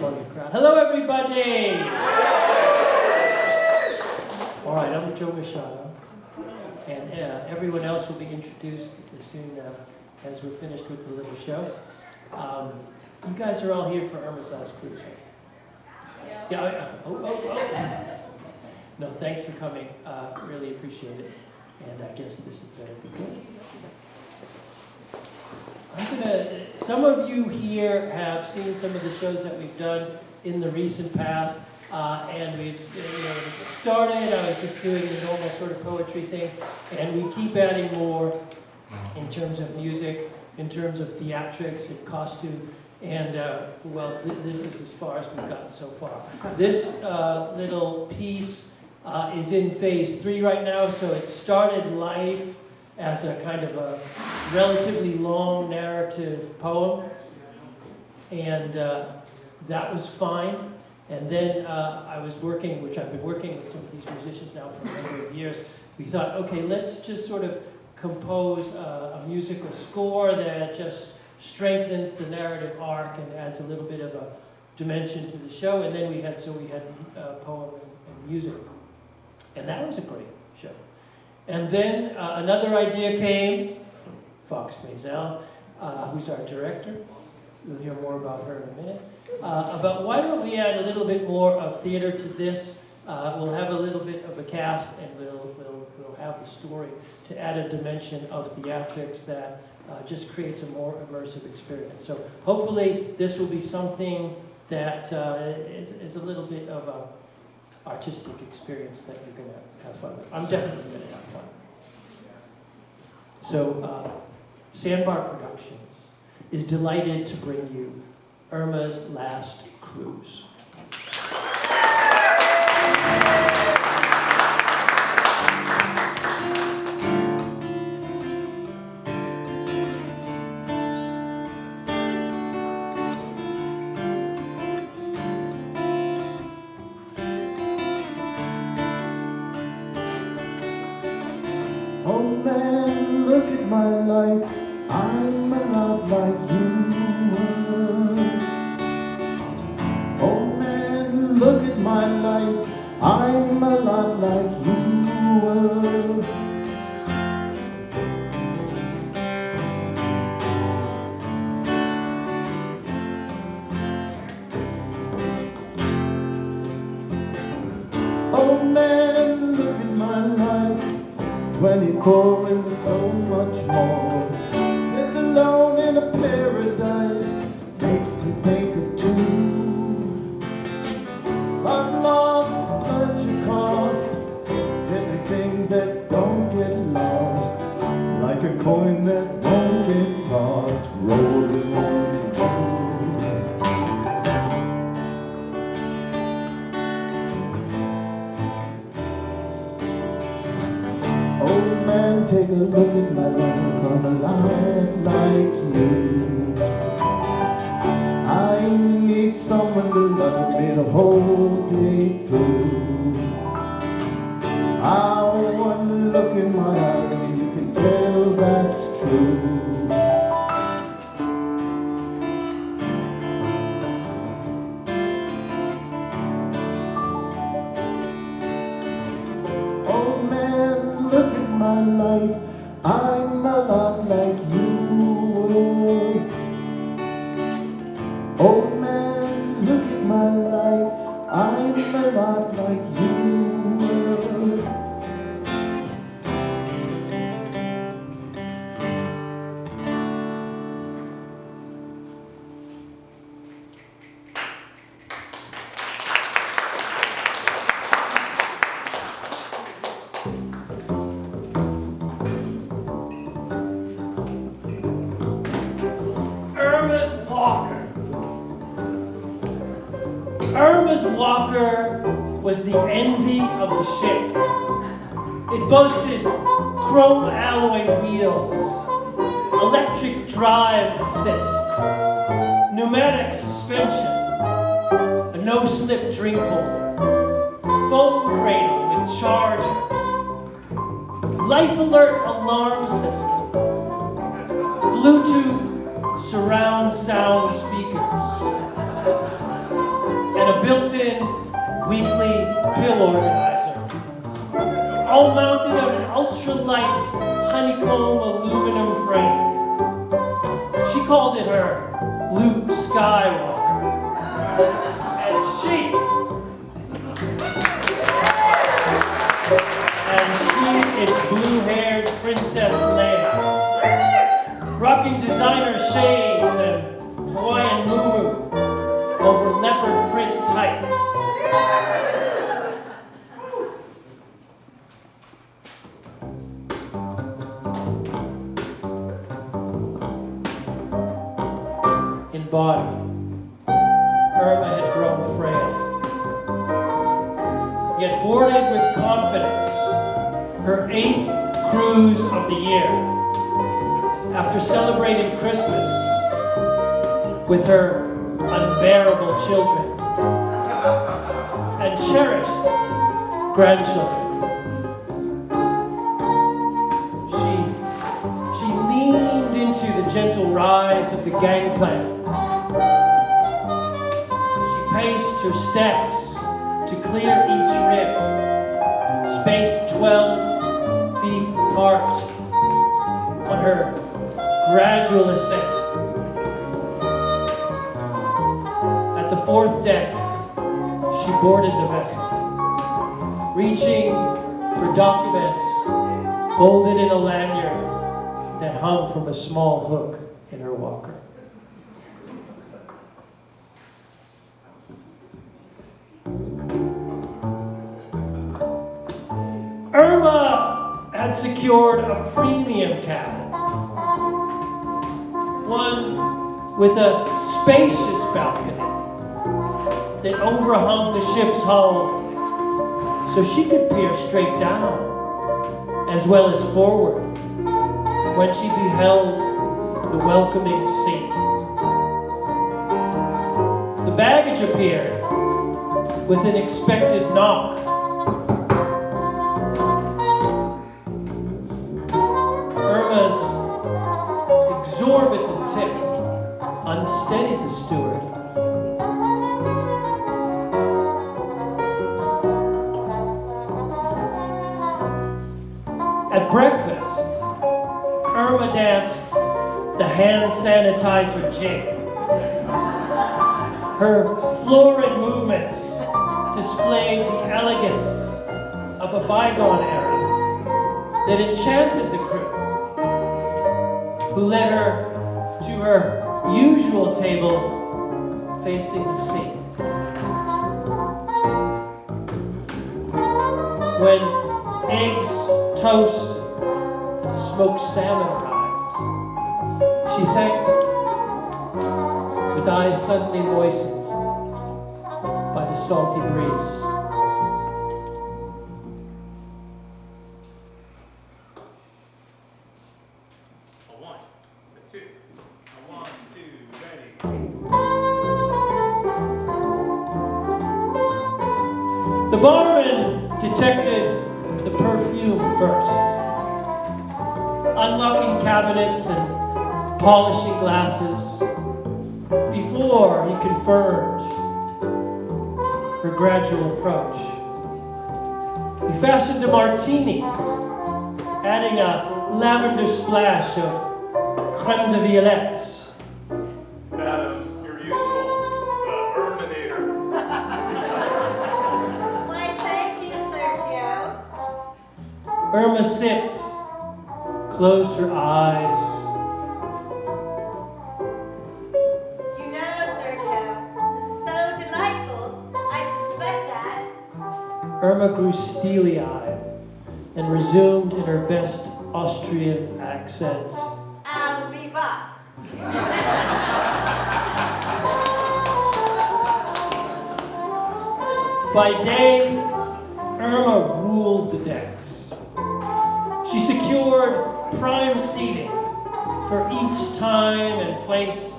among the crowd. Hello, everybody! All right, I'm Joe Machado, and everyone else will be introduced as soon as we're finished with the little show. You guys are all here for Irma's Last Cruise, right? Yeah. No, thanks for coming. Really appreciate it. And I guess this is better be good. Some of you here have seen some of the shows that we've done in the recent past, and we've, it started, I was just doing the normal sort of poetry thing, and we keep adding more in terms of music, in terms of theatrics and costume, and this is as far as we've gotten so far. This little piece is in phase 3 right now, so it started life as a kind of a relatively long narrative poem, and that was fine. And then I was working, which I've been working with some of these musicians now for a number of years. We thought, okay, let's just sort of compose a musical score that just strengthens the narrative arc and adds a little bit of a dimension to the show. And then we had poem and music. And that was a great show. And then another idea came from Fox Mazel, who's our director. We'll hear more about her in a minute. About why don't we add a little bit more of theater to this? We'll have a little bit of a cast, and we'll have the story to add a dimension of theatrics that just creates a more immersive experience. So hopefully this will be something that is a little bit of a artistic experience that you're going to have fun with. I'm definitely going to have fun. So, Sandbar Productions is delighted to bring you Irma's Last Cruise. Oh man, look at my life, I'm a lot like you were. Oh man, look at my life, I'm a lot like you were. Oh man, look at my life, 24 and so much more. Live alone in a paradise makes me think of two. I've lost at such a cost, getting things that don't get lost, like a coin that won't get tossed, rolling on the Oh man, take a look at my life, I'm alive like you. I need someone to love me the whole day through. One look in my eyes, you can tell that's true. Oh man, look at my life, I'm a lot like you. Oh man, look at my life, I'm a lot like you. Irma's Walker was the envy of the ship. It boasted chrome alloy wheels, electric drive assist, pneumatic suspension, a no-slip drink holder, phone cradle with charger, life alert alarm system, Bluetooth surround sound speakers, built-in weekly pill organizer, all mounted on an ultralight honeycomb aluminum frame. She called it her Luke Skywalker. And she is blue-haired Princess Leia, rocking designer shades and Hawaiian muumuu over leopard print tights. In body, Irma had grown frail, yet boarded with confidence her 8th cruise of the year, after celebrating Christmas with her unbearable children and cherished grandchildren. She leaned into the gentle rise of the gangplank. She paced her steps to clear each rib, spaced 12 feet apart on her gradual ascent. At the 4th deck, she boarded the vessel, reaching for documents folded in a lanyard that hung from a small hook in her walker. Irma had secured a premium cabin, one with a spacious balcony that overhung the ship's hull, so she could peer straight down as well as forward when she beheld the welcoming sea. The baggage appeared with an expected knock. Irma's exorbitant tip unsteadied the steward. At breakfast, Irma danced the hand sanitizer jig. Her florid movements displayed the elegance of a bygone era that enchanted the crew, who led her to her usual table facing the sea. When eggs, toast, and smoked salmon arrived, she thanked them, with eyes suddenly moistened by the salty breeze. A 1, a 2, a 1, 2, ready. The barman detected the perfume first, unlocking cabinets and polishing glasses before he confirmed her gradual approach. He fashioned a martini, adding a lavender splash of creme de violettes. Madam, your usual Irminator. Why, thank you, Sergio. Irma sipped, closed her eyes. You know, Sergio, this is so delightful. I suspect that. Irma grew steely-eyed and resumed in her best Austrian accent. I'll be back. By day, Irma ruled the decks. She secured prime seating for each time and place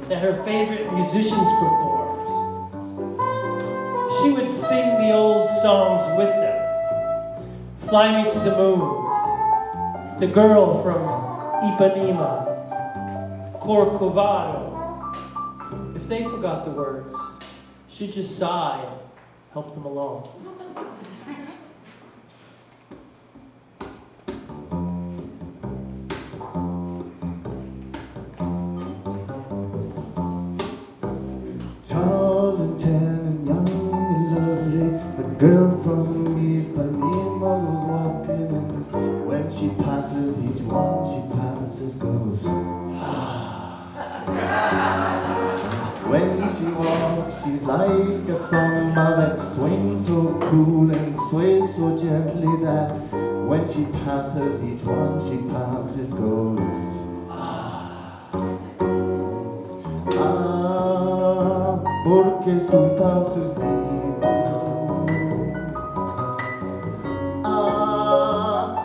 that her favorite musicians performed. She would sing the old songs with them. Fly Me to the Moon, The Girl from Ipanema, Corcovado. If they forgot the words, should just sigh and help them along. Tall and tan and young and lovely, a girl from Ipanema goes walking, and when she passes, each one she passes goes. When she walks, she's like a samba that swings so cool and sways so gently that when she passes, each one she passes goes. Porque tú tan sucedido.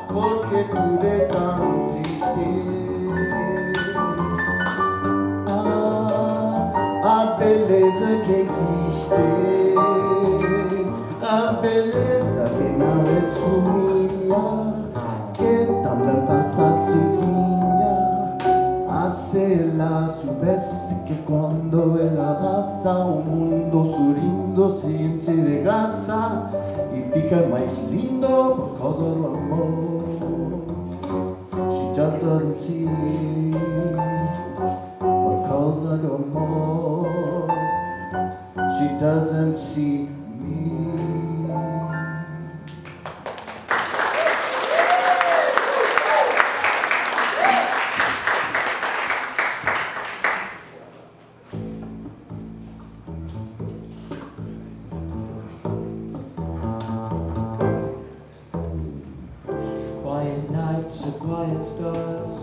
Porque tú eres tan triste. A beleza que existe. A beleza que não é sua, que também passa sozinha. Se ela soubesse que quando ela passa o mundo sorrindo se enche de graça e fica mais lindo por causa do amor. She just doesn't see por causa do amor. She doesn't see me. Quiet nights or quiet stars,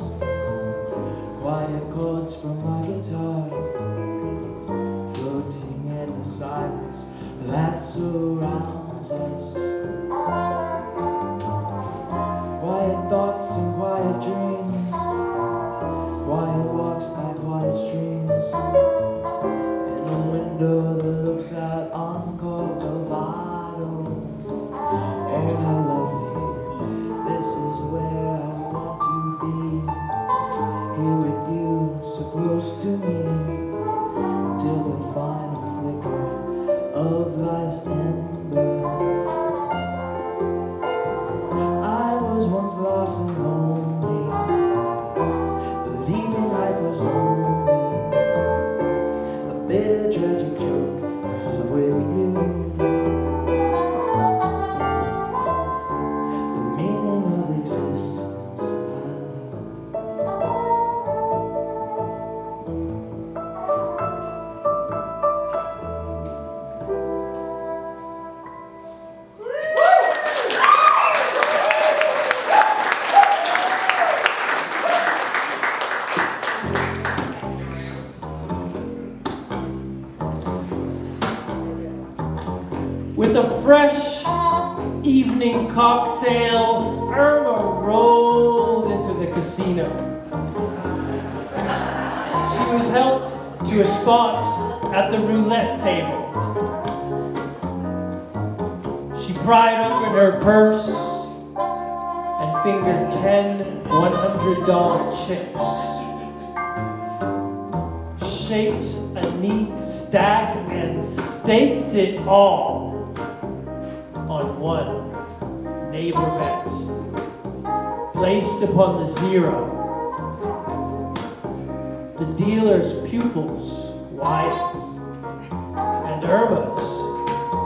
quiet chords from my guitar, floating in the silence that surrounds us. Quiet thoughts and quiet dreams, quiet walks by quiet streams, in a window that looks out on Corcovado. Oh, how lovely. This is where I want to be, here with you, so close to me, till the final flicker of life's ember. I was once lost and lonely, believing life was only a bitter, tragic joke I have with you. With a fresh evening cocktail, Irma rolled into the casino. She was helped to a spot at the roulette table. She pried open her purse and fingered 10 $100 chips, shaped a neat stack and staked it all on one neighbor bet, placed upon the zero. The dealer's pupils widened, and Irma's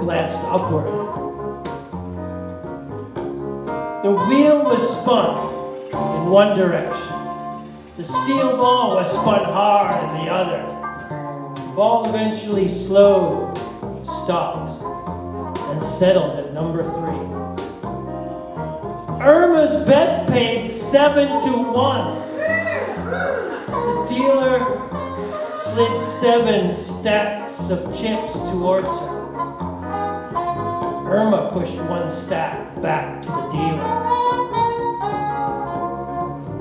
glanced upward. The wheel was spun in one direction. The steel ball was spun hard in the other. The ball eventually slowed, stopped, and settled at number 3. Irma's bet paid 7-1. The dealer slid 7 stacks of chips towards her. Irma pushed 1 stack back to the dealer.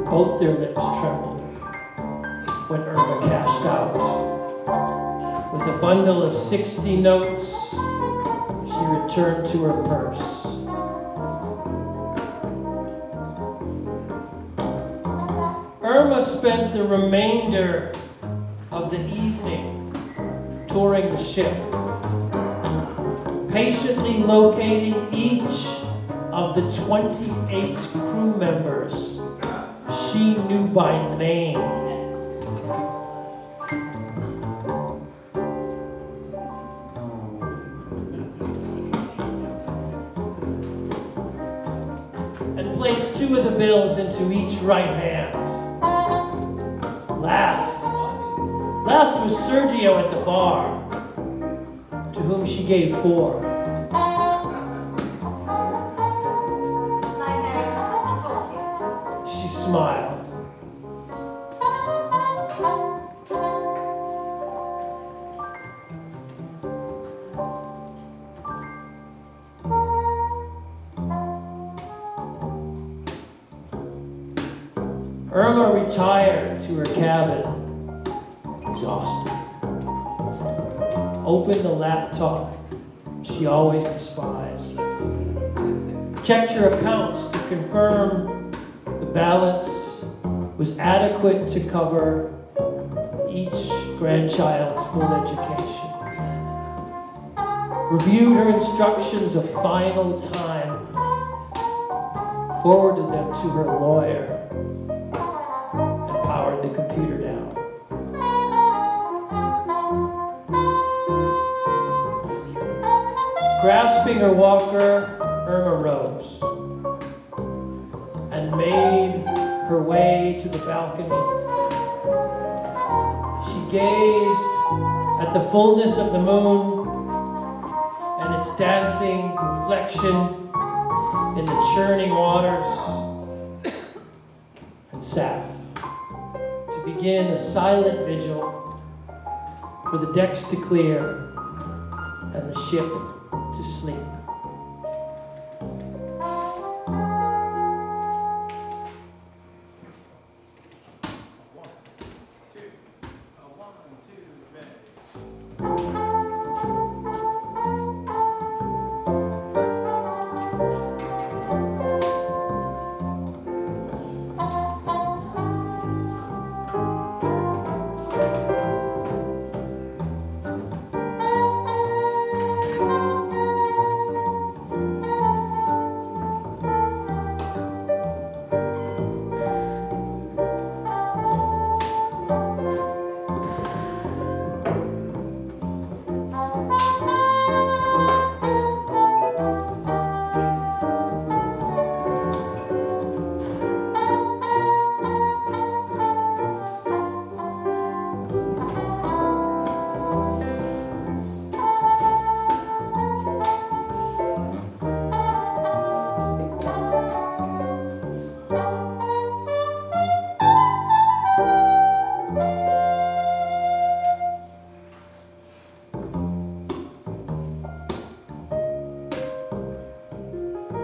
Both their lips trembled when Irma cashed out. With a bundle of 60 notes, she returned to her purse. Irma spent the remainder of the evening touring the ship, patiently locating each of the 28 crew members she knew by name. And placed 2 of the bills into each right hand. Last was Sergio at the bar, to whom she gave 4. Like I told you. She smiled. Irma retired to her cabin, exhausted. Opened the laptop she always despised. Checked her accounts to confirm the balance was adequate to cover each grandchild's full education. Reviewed her instructions a final time, forwarded them to her lawyer, and powered the computer down. Grasping her walker, Irma rose and made her way to the balcony. She gazed at the fullness of the moon and its dancing reflection in the churning waters, and sat to begin a silent vigil for the decks to clear and the ship to sleep.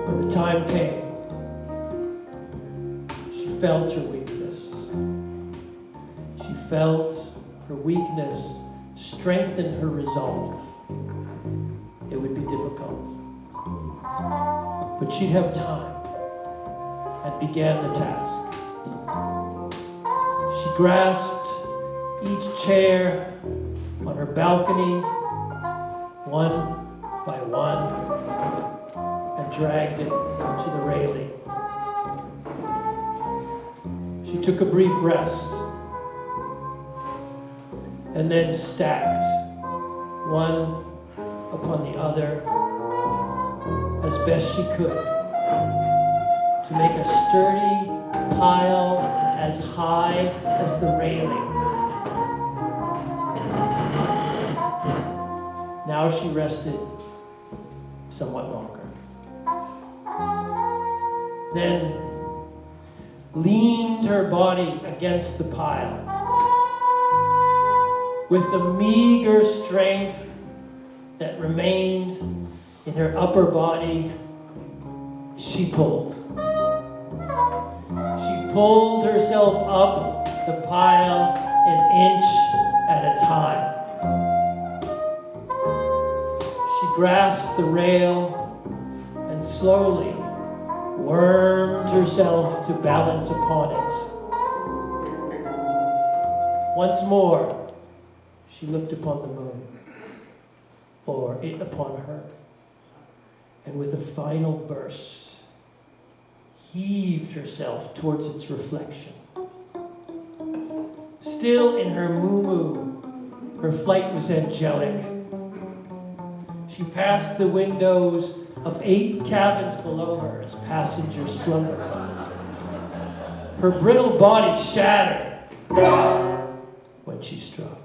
When the time came, she felt her weakness. She felt her weakness strengthen her resolve. It would be difficult, but she'd have time, and began the task. She grasped each chair on her balcony, one by one, and dragged it to the railing. She took a brief rest, and then stacked one upon the other as best she could to make a sturdy pile as high as the railing. Now she rested somewhat longer. Then leaned her body against the pile. With the meager strength that remained in her upper body, she pulled. She pulled herself up the pile an inch at a time. She grasped the rail and slowly wormed herself to balance upon it. Once more, she looked upon the moon, or it upon her. and with a final burst, heaved herself towards its reflection. Still in her moo-moo, her flight was angelic. She passed the windows of 8 cabins below her as passengers slumbered. Her brittle body shattered when she struck.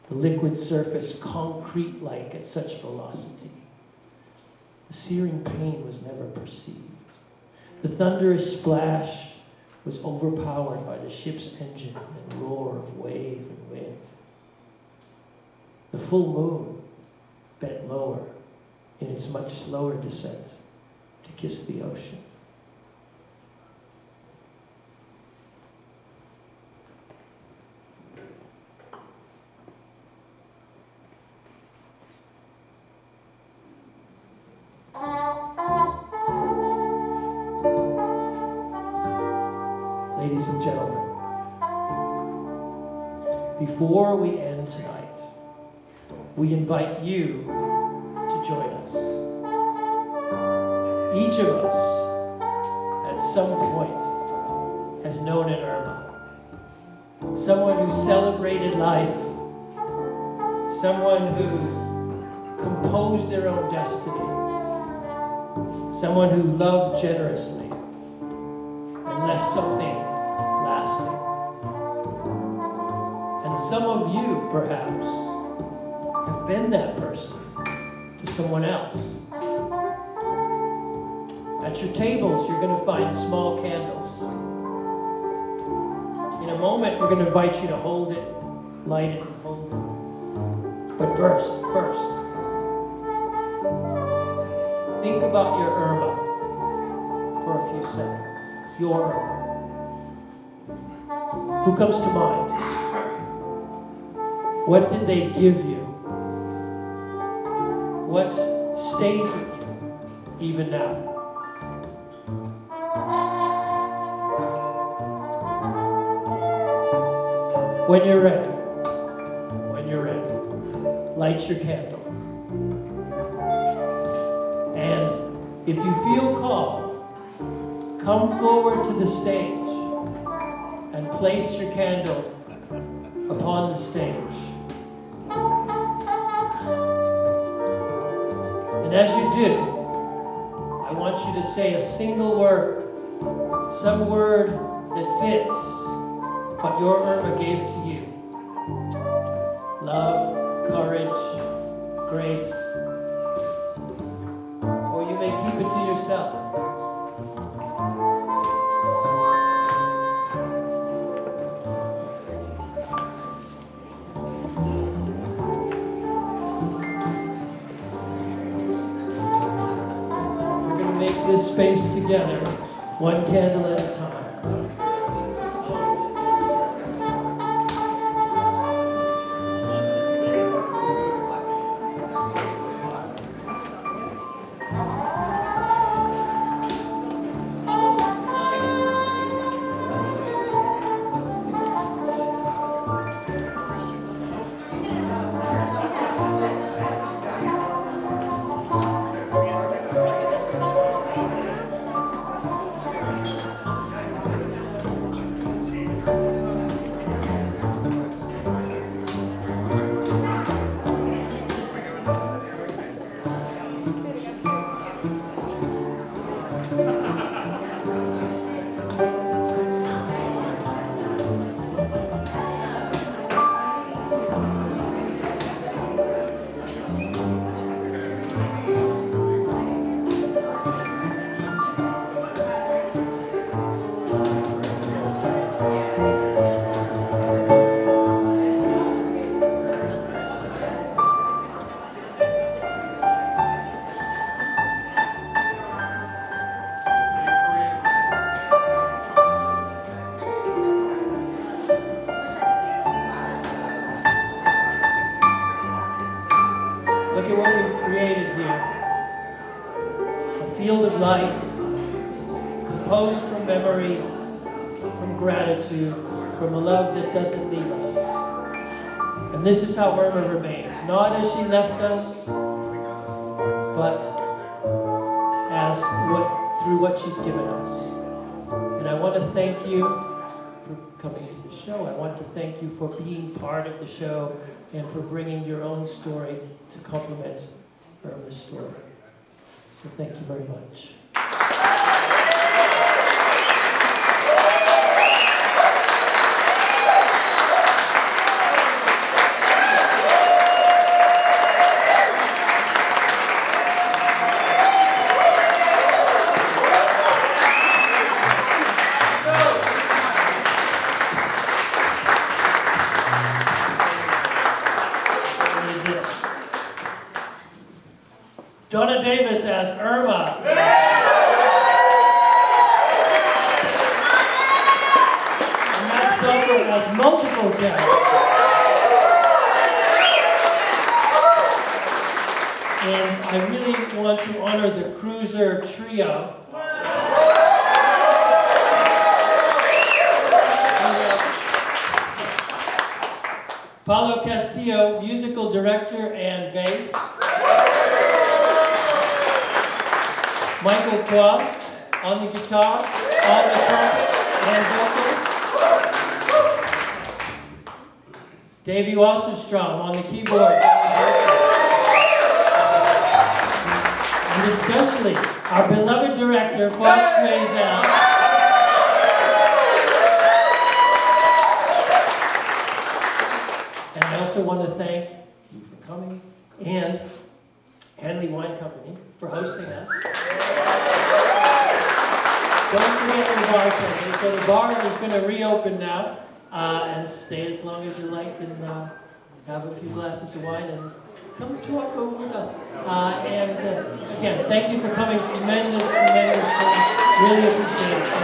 The liquid surface concrete-like at such velocity. The searing pain was never perceived. The thunderous splash was overpowered by the ship's engine and roar of wave and wind. The full moon bent lower in its much slower descent to kiss the ocean. Ladies and gentlemen, before we end tonight, we invite you to join us. Each of us, at some point, has known an Irma. Someone who celebrated life. Someone who composed their own destiny. Someone who loved generously and left something lasting. And some of you, perhaps, have been that person to someone else. At your tables, you're going to find small candles. In a moment, we're going to invite you to hold it, light it, and hold it. But first, think about your Irma for a few seconds. Your Irma. Who comes to mind? What did they give you? What stays with you even now? When you're ready, light your candle. And if you feel called, come forward to the stage and place your candle upon the stage. And as you do, I want you to say a single word, some word that fits what your Irma gave to you. Love, courage, grace. Or you may keep it to yourself. We're going to make this space together, one candle at a time. Look at what we've created here. A field of light, composed from memory, from gratitude, from a love that doesn't leave us. And this is how Irma remains. Not as she left us, but as through what she's given us. And I want to thank you for coming to the show. I want to thank you for being part of the show and for bringing your own story to complement Irma's story. So thank you very much. Donna Davis as Irma. And Matt Stover as multiple guests. And I really want to honor the Cruiser Trio. Paulo Castillo, musical director and bass. Michael Cross on the guitar, on the trumpet, and vocals. Davey Wasserstrom on the keyboard. And especially our beloved director, Fox Mazel. And I also want to thank you for coming, and Hanley Wine Company for hosting us. Don't forget the bartender. So the bar is going to reopen now, and stay as long as you like, and have a few glasses of wine, and come talk over with us. Again, thank you for coming. Tremendous fun. Really appreciate it.